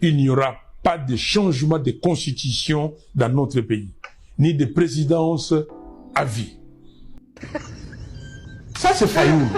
il n'y aura pas de changement de constitution dans notre pays, ni de présidence à vie. Ça, c'est Fayoulou.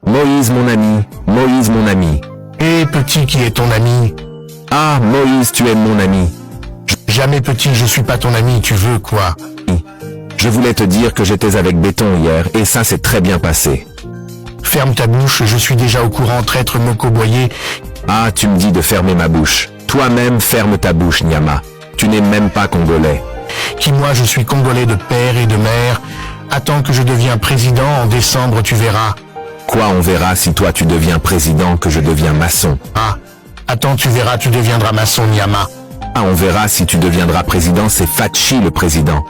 Moïse mon ami, Moïse mon ami. Et petit qui est ton ami? Ah Moïse, tu es mon ami. Jamais petit, je suis pas ton ami, tu veux quoi? Je voulais te dire que j'étais avec Béton hier et ça s'est très bien passé. Ferme ta bouche, je suis déjà au courant, traître Moko-Boyer. Ah, tu me dis de fermer ma bouche. Toi-même ferme ta bouche, Nyama. Tu n'es même pas congolais. Qui moi, je suis congolais de père et de mère. Attends que je deviens président, en décembre tu verras. Quoi, on verra si toi tu deviens président que je deviens maçon. Ah, attends, tu verras, tu deviendras maçon, Nyama. Ah, on verra si tu deviendras président, c'est Fachi le président.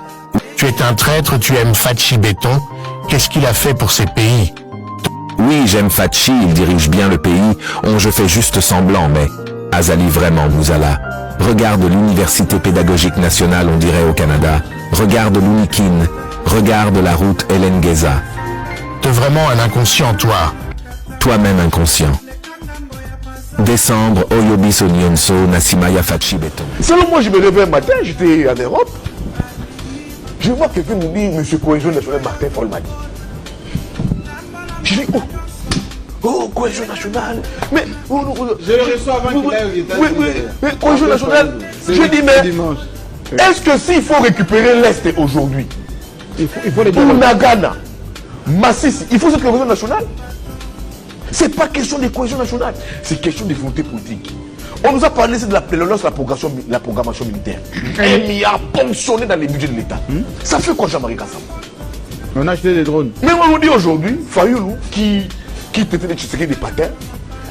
Tu es un traître, tu aimes Fachi Béton. Qu'est-ce qu'il a fait pour ces pays? Oui, j'aime Fachi, il dirige bien le pays. Je fais juste semblant, mais... Azali vraiment, Mouzala. Regarde l'université pédagogique nationale, on dirait au Canada. Regarde l'Unikin. Regarde la route Hélène Guéza. T'es vraiment un inconscient, toi. Toi-même inconscient. Décembre, Oyobi Sonyonso, Nassimaya Fachi Béton. Selon moi, je me réveille un matin, j'étais en Europe. Je vois quelqu'un me dire, monsieur Cohésion nationale, Martin Foll m'a dit. Je dis, oh, Cohésion nationale. Mais, je le reçois avant qu'il aille aux États-Unis. Oui, Cohésion nationale. Je dis, mais, est-ce que s'il faut récupérer l'Est aujourd'hui, il faut les pour Nagana, Massissi, il faut cette cohésion nationale? C'est pas question de cohésion nationale, c'est question de volonté politique. On nous a parlé de la programmation militaire. 1 milliard ponctionné dans les budgets de l'État. Ça fait quoi, Jean-Marie Kassam? On a acheté des drones. Mais on nous dit aujourd'hui, Fayoulou, qui traitait de Tshisekedi des patins,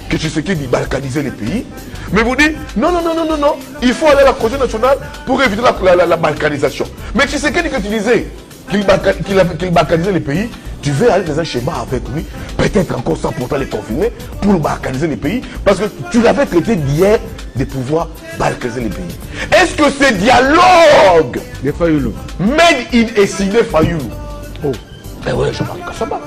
que Tshisekedi balkanisait les pays, mais vous dites, non, il faut aller à la cohésion nationale pour éviter la balkanisation. Mais Tshisekedi, que tu disais qu'il balkanisait les pays, tu veux aller dans un schéma avec lui, peut-être encore sans pourtant les confiner, pour balkaniser les pays, parce que tu l'avais traité d'hier de pouvoir balkaniser les pays. Est-ce que ce dialogue de Fayoulou made in Essine Fayoulou? Oh, ben ouais, Jean-Marie Kassama.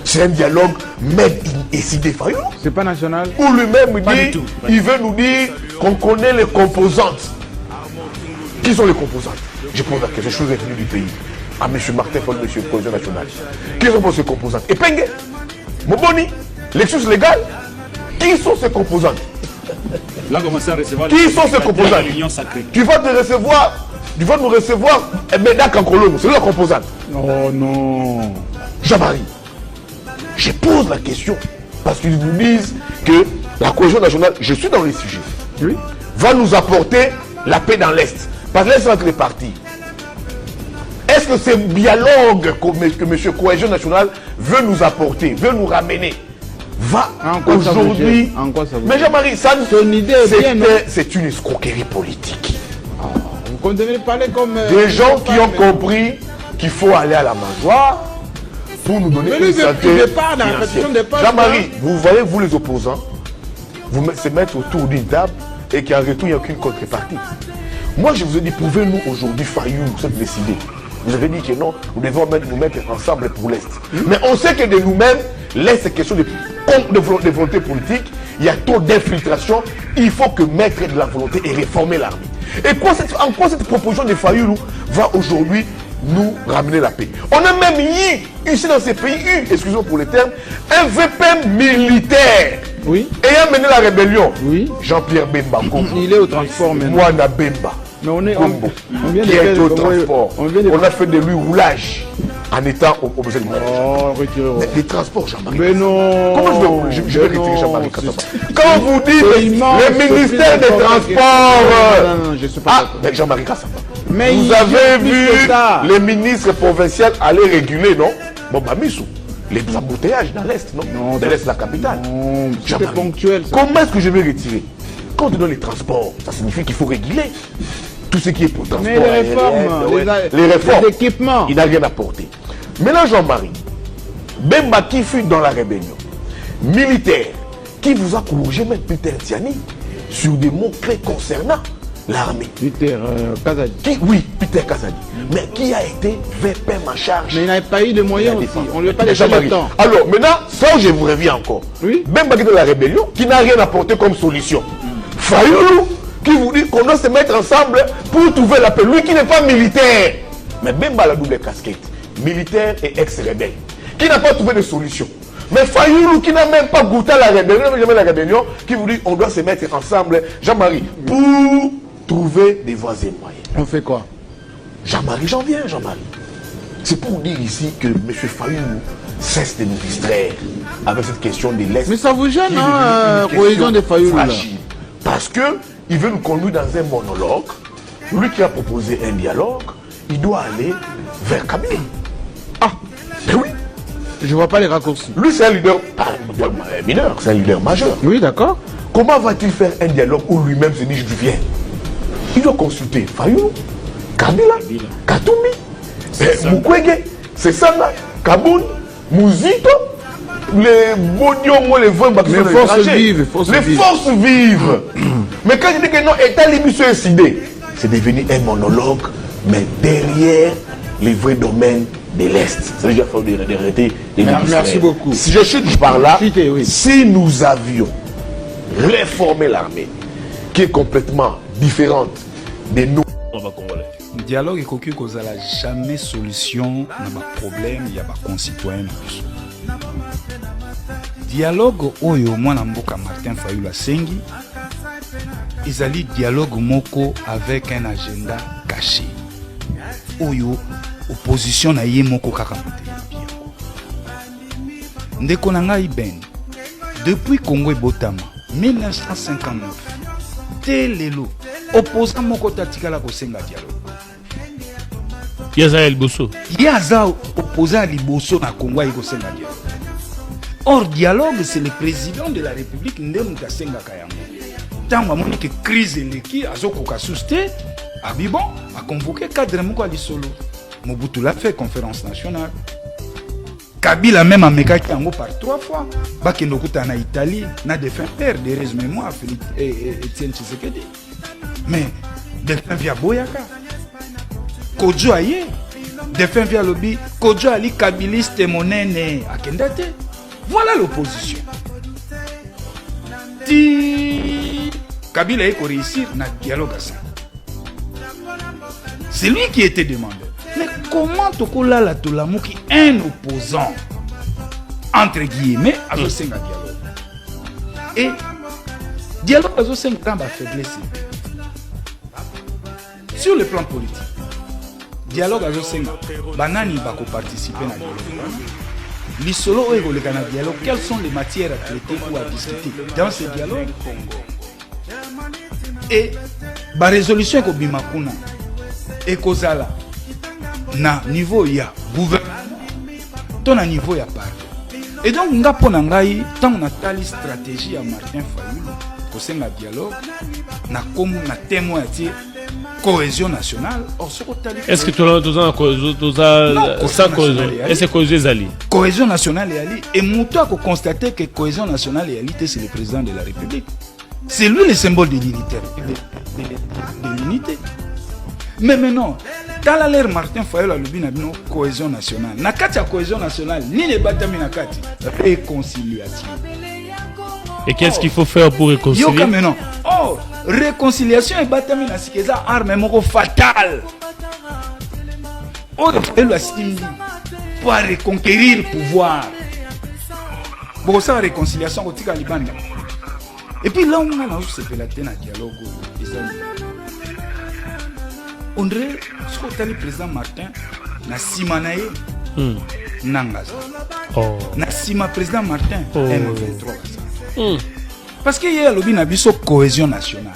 C'est un dialogue made in Essine Fayoulou. C'est pas national. Où lui-même dit, il veut nous dire qu'on connaît les composantes. Qui sont les composantes? Je pose la question, chose est venue du pays. À M. Martin Foll, M. Cohésion nationale. Qui sont pour ces composantes? Epenge, Moboni, l'excuse légale. Qui sont ces composantes? Là, commencer à recevoir. Qui sont ces composantes? Tu vas nous recevoir Médac en Colombe, c'est la composante. Oh non. Jean-Marie, je pose la question parce qu'ils nous disent que la cohésion nationale, je suis dans les sujets, oui, va nous apporter la paix dans l'Est. Parce que l'Est entre les partis. Est-ce que ce dialogue que M. Cohésion nationale veut nous apporter, veut nous ramener, va aujourd'hui... Mais Jean-Marie, c'est une escroquerie politique. Vous devez parler comme... Des gens qui ont compris qu'il faut aller à la mangeoire pour nous donner une santé financière. Jean-Marie, vous voyez, vous les opposants, vous se mettre autour d'une table et qu'en retour, il n'y a aucune contrepartie. Moi, je vous ai dit, pouvez-nous aujourd'hui, Fayoulou, se décider? Vous avez dit que non, nous devons nous mettre ensemble pour l'Est. Mais on sait que de nous-mêmes, l'Est, c'est question de volonté politique. Il y a trop d'infiltration. Il faut que mettre de la volonté et réformer l'armée. Et en quoi cette proposition de Fayoulou va aujourd'hui nous ramener la paix? On a même ici dans ces pays, excusez-moi pour les termes, un VPN militaire. Oui. Ayant mené la rébellion. Oui. Jean-Pierre Bemba. Il est au transport maintenant. Moana Bemba. Mais on vient qui est au transport. On a fait de lui roulage en étant au besoin de les transports, Jean-Marie. Mais non. Comment je vais retirer Jean-Marie Kassama? Quand vous dites le ministère des Transports. Non, je suis pas mais Jean-Marie Kassama. Mais vous avez vu les ministres provinciaux aller réguler, non? Bon, bah, Missou. Les embouteillages dans l'Est, non? Dans l'Est, la capitale. C'est ponctuel. Comment est-ce que je vais retirer? Quand on donne les transports, ça signifie qu'il faut réguler tout ce qui est pour transport. Mais les réformes, les réformes, les équipements. Il n'a rien apporté. Maintenant, Jean-Marie, Bemba qui fut dans la rébellion, militaire, qui vous a corrigé même Peter Tiani sur des mots clés concernant l'armée. Peter Kazadi. Oui, Peter Kazadi. Mais qui a été VPM en charge. Mais il n'avait pas eu de moyens aussi. On ne lui a pas laissé le temps. Alors maintenant, ça je vous reviens encore. Oui. Même de la rébellion, qui n'a rien apporté comme solution. Fayoulou, qui vous dit qu'on doit se mettre ensemble pour trouver la paix. Lui qui n'est pas militaire. Mais même la double casquette. Militaire et ex-rebelle. Qui n'a pas trouvé de solution. Mais Fayoulou qui n'a même pas goûté à la rébellion, qui vous dit on doit se mettre ensemble, Jean-Marie, pour trouver des voies et moyens. On fait quoi? Jean-Marie, j'en viens, Jean-Marie. C'est pour dire ici que M. Fayoulou cesse de nous distraire avec cette question de l'Est. Mais ça vous gêne, qui est hein, une cohésion de Fayoulou là. Parce qu'il veut nous conduire dans un monologue. Lui qui a proposé un dialogue, il doit aller vers Kabila. Ah, mais oui. Je vois pas les raccourcis. Lui, c'est un leader, pas mineur, c'est un leader majeur. Oui, d'accord. Comment va-t-il faire un dialogue où lui-même se dit je viens? Il doit consulter Fayoulou, Kabila, Katumbi, Mukwege, c'est ça là, Kaboun, Mouzito, les Boniomo, les vrais Les forces vives. Les forces vives. Mais quand je dis que non, État libre sur incidé, c'est devenu un monologue, mais derrière les vrais domaines de l'Est. C'est-à-dire qu'il faut arrêter les Merci beaucoup. Si je chute par là, Chutez, oui. si nous avions réformé l'armée, qui est complètement différente de nous, dialogue ekoki kozala jamais solution na ba problème ya ba concitoyens na biso. Dialogue oyo mwana mboka Martin Fayoulou asengi ezali dialogue moko avec un agenda caché. Oyo opposition na ye moko kaka moteyebi yango. Ndeko na ngai Ben, depuis Congo ebotama 1959 te lelo opposant moko tatikala kosenga dialogue. Yazael Bosso. Yaza opposant à Liboso na Congo et kosenga dialogue. Or dialogue c'est le président de la République ndemu tasenga kayango. Tango amoni que crise eleki azokoka susté abibon a convoqué cadre moko ali solo. Mobutu l'a fait conférence nationale. Kabila même a mekaki yango par 3 fois. Bakendo kuta na Italie na défunt père de résumé moi Philippe et Etienne Tshisekedi. Mais défunt via Boyaka. Kodjo aye. Défunt via lobby. Kodjo ali kabiliste monene akendate. Voilà l'opposition. Ti Kabila eko réussir na dialogue à ça. C'est lui qui était demandé. Mais comment Tokola la Tolamu qui est un opposant entre guillemets à ce dialogue? Et dialogue à ce 5 ans va faiblesse. Sur le plan politique, dialogue à ce 5 ans, banani va participer à dialogue. L'isolo et le dialogue, quelles sont les matières à traiter ou à discuter dans ce dialogue? Et la résolution que Bimakuna et Kozala na niveau ya gouvernement, ton à niveau ya parti. Et donc nga pona ngai tant on a tali stratégie à Martin Fayoulou pour ce dialogue na comme na témoin dire cohésion nationale. Est-ce que tu as sans cohésion? Est-ce que cohésion est cohésion nationale est ali et Mouto a constaté que cohésion nationale est ali, c'est le président de la République. C'est lui le symbole de l'unité. De l'unité. Mais maintenant, dans l'air Martin Fayoulou a une cohésion nationale. Na kati ya cohésion nationale, ni les batami na kati réconciliation. Et qu'est-ce qu'il faut faire pour réconcilier? Yoka maintenant. Oh, réconciliation et batami na sikeza arme moko fatale. Oh, Fayoulou a stimulé pour reconquérir le pouvoir. Bon, ça réconciliation au tika libanda. Et puis là, on a se fait la dialogue. On dirait que le président Martin na simanaye nangaza. Na sima président Martin M23. Parce qu'il y a lobby na biso cohésion nationale.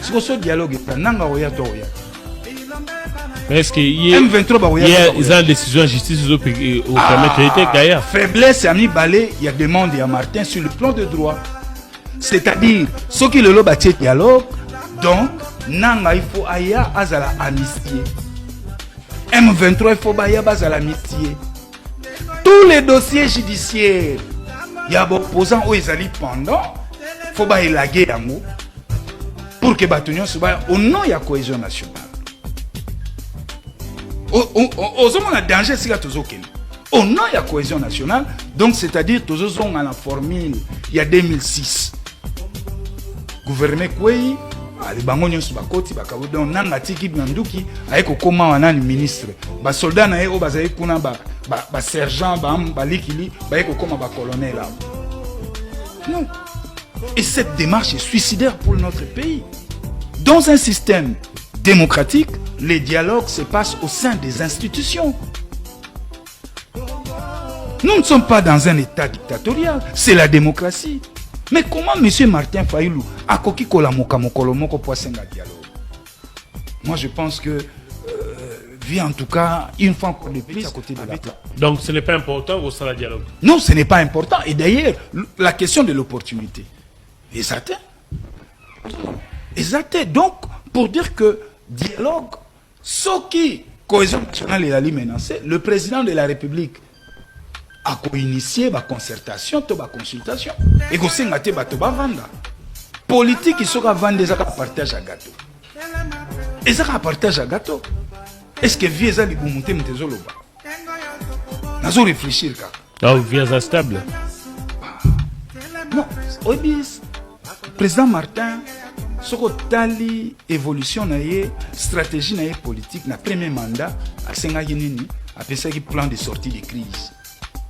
Si ce dialogue est nanga oya to oya. Mais est-ce qu'il y a une décision de justice au permettre d'ailleurs? Faiblesse ami balé, il y a demande à Martin sur le plan de droit. C'est-à-dire, ceux qui le lobby dialogue, donc, nanga il faut aya azala amnistie. M23 il faut baya bazala amnistie. Tous les dossiers judiciaires, il y a des opposants où ils allaient pendant, il faut baya laguer yango. pour que Batunion se voie au nom de la cohésion nationale. Au danger, c'est que au nom de la cohésion nationale, donc c'est-à-dire que nous sommes à la formule il y a 2006. Gouvernement Kouei, les bangonions sur Bakoti, Bakabodon, Nangatiki, Nanduki, avec au comment on a le ministre. Les soldats na eo bazaï kuna ba sergent, ba likili, avec au comment ba colonel là. Non. Et cette démarche est suicidaire pour notre pays. Dans un système démocratique, les dialogues se passent au sein des institutions. Nous ne sommes pas dans un état dictatorial, c'est la démocratie. Mais comment M. Martin Fayulu a coquille kolamoka mokolomoko pour un dialogue? Moi je pense que vit en tout cas une fois encore de plus à côté de la table. Donc ce n'est pas important au sein du dialogue? Non, ce n'est pas important. Et d'ailleurs, la question de l'opportunité. Exact. Exact. Donc, pour dire que dialogue, ce qui cohésion nationale est allée menacer, le président de la République a initié la concertation, la consultation. Et que c'est un vendre. Politique, il sera vendre des partage à gâteau. Et ça partage à gâteau. Est-ce que vieux les bons monter m'tezolo ba? Nazo réfléchir ka. Ah, vieux stable. Non, obis. Président Martin, ce que tali évolution naie, stratégie naie politique, na premier mandat, à senga yenini, après ça qui plan de sortie de crise.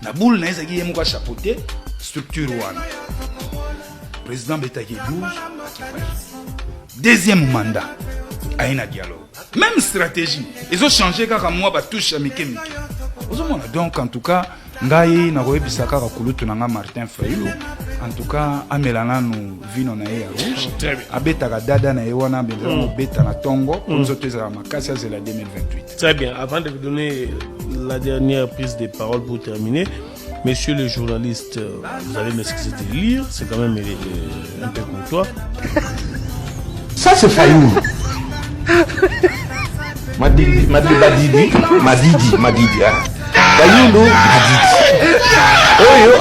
Na boule naie zaki yemu kwa chapeauter structure wana. Président Betake 12, deuxième mandat, a un dialogue. Même stratégie. Ils ont changé quand moi ba touche à Mickey. Donc en tout cas, ngai na roye bisaka ka kulutu na Martin Fayulu. En tout cas, amelana nous vino na ya rouge. Abeta ka dada na ewana bezana beta na tongo. Nous autres za makasi c'est la 2028. Très bien. Avant de vous donner la dernière prise de parole pour terminer, messieurs les journalistes, vous allez m'excuser de lire, c'est quand même un peu courtois. Ça c'est Fayulu. Madidi. Fayulu, Madidi. Oh yo,